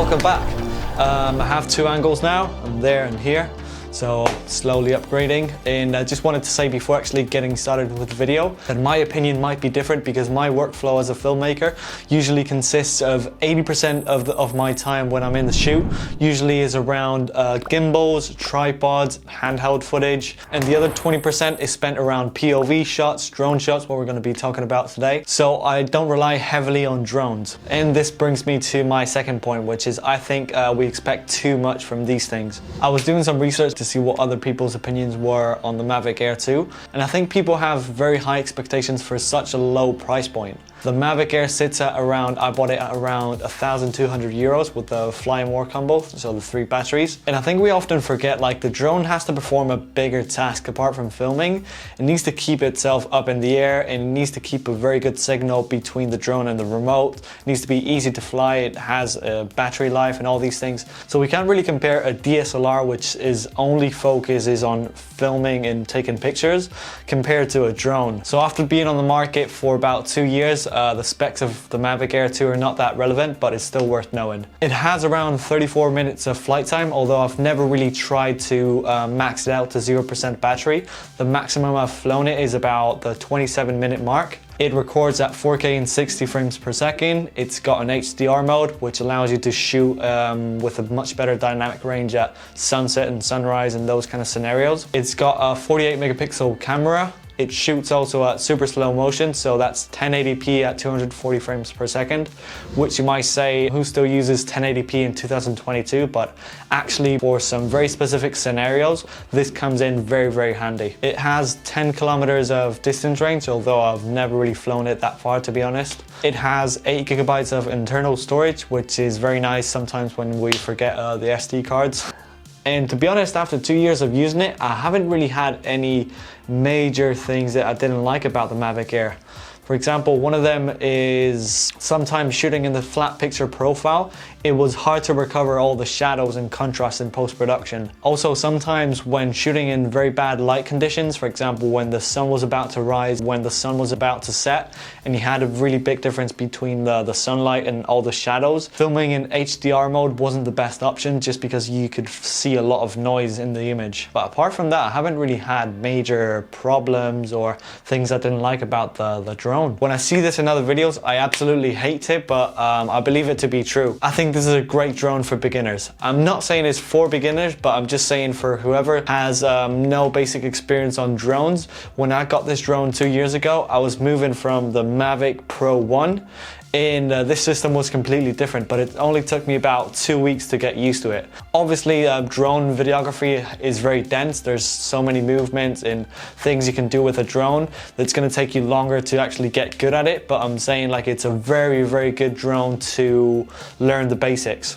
welcome back. I have two angles now, I'm there and here. So slowly upgrading, and I just wanted to say before actually getting started with the video that my opinion might be different because my workflow as a filmmaker usually consists of 80% of my time when I'm in the shoot usually is around gimbals, tripods, handheld footage, and the other 20% is spent around POV shots, drone shots, what we're going to be talking about today. So I don't rely heavily on drones. And this brings me to my second point, which is I think we expect too much from these things. I was doing some research to see what other people's opinions were on the MAVIC Air 2, and I think people have very high expectations for such a low price point. The MAVIC Air sits at around, I bought it at around 1,200 euros with the Fly and More combo, so the 3 batteries. And I think we often forget, like, the drone has to perform a bigger task apart from filming. It needs to keep itself up in the air, and it needs to keep a very good signal between the drone and the remote. It needs to be easy to fly, it has a battery life and all these things. So we can't really compare a DSLR, which is only focus is on filming and taking pictures, compared to a drone. So after being on the market for about 2 years, the specs of the MAVIC Air 2 are not that relevant, but it's still worth knowing. It has around 34 minutes of flight time, although I've never really tried to max it out to 0% battery. The maximum I've flown it is about the 27-minute mark. It records at 4K and 60 frames per second. It's got an HDR mode, which allows you to shoot with a much better dynamic range at sunset and sunrise and those kind of scenarios. It's got a 48 megapixel camera. It shoots also at super slow motion, so that's 1080p at 240 frames per second, which you might say, who still uses 1080p in 2022? But actually for some very specific scenarios, this comes in very, very handy. It has 10 kilometers of distance range, although I've never really flown it that far, to be honest. It has 8 gigabytes of internal storage, which is very nice sometimes when we forget the SD cards. And to be honest, after 2 years of using it, I haven't really had any major things that I didn't like about the MAVIC Air. For example, one of them is sometimes shooting in the flat picture profile, it was hard to recover all the shadows and contrast in post-production. Also, sometimes when shooting in very bad light conditions, for example, when the sun was about to rise, when the sun was about to set, and you had a really big difference between the sunlight and all the shadows, filming in HDR mode wasn't the best option just because you could see a lot of noise in the image. But apart from that, I haven't really had major problems or things I didn't like about the drone. When I see this in other videos, I absolutely hate it, but I believe it to be true. I think this is a great drone for beginners. I'm not saying it's for beginners, but I'm just saying for whoever has no basic experience on drones. When I got this drone 2 years ago, I was moving from the Mavic Pro 1, and this system was completely different, but it only took me about 2 weeks to get used to it. Obviously, drone videography is very dense. There's so many movements and things you can do with a drone that's going to take you longer to actually get good at it, but I'm saying, like, it's a very, very good drone to learn the basics.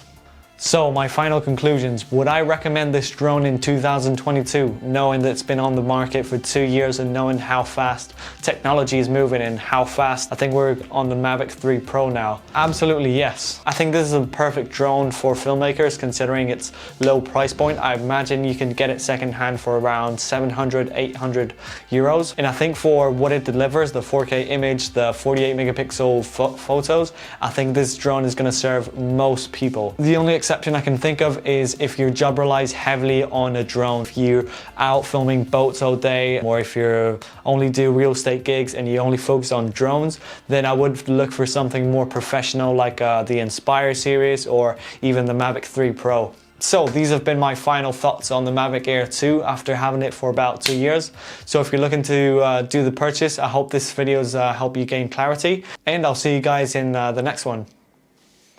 So my final conclusions, would I recommend this drone in 2022, knowing that it's been on the market for 2 years and knowing how fast technology is moving and how fast I think we're on the Mavic 3 Pro now? Absolutely yes. I think this is a perfect drone for filmmakers considering its low price point. I imagine you can get it secondhand for around 700, 800 euros. And I think for what it delivers, the 4K image, the 48 megapixel photos, I think this drone is going to serve most people. The only exception I can think of is if your job relies heavily on a drone. If you're out filming boats all day, or if you only do real estate gigs and you only focus on drones, then I would look for something more professional like the Inspire series or even the Mavic 3 Pro. So these have been my final thoughts on the MAVIC Air 2 after having it for about 2 years. So if you're looking to do the purchase, I hope this video's helped you gain clarity, and I'll see you guys in the next one.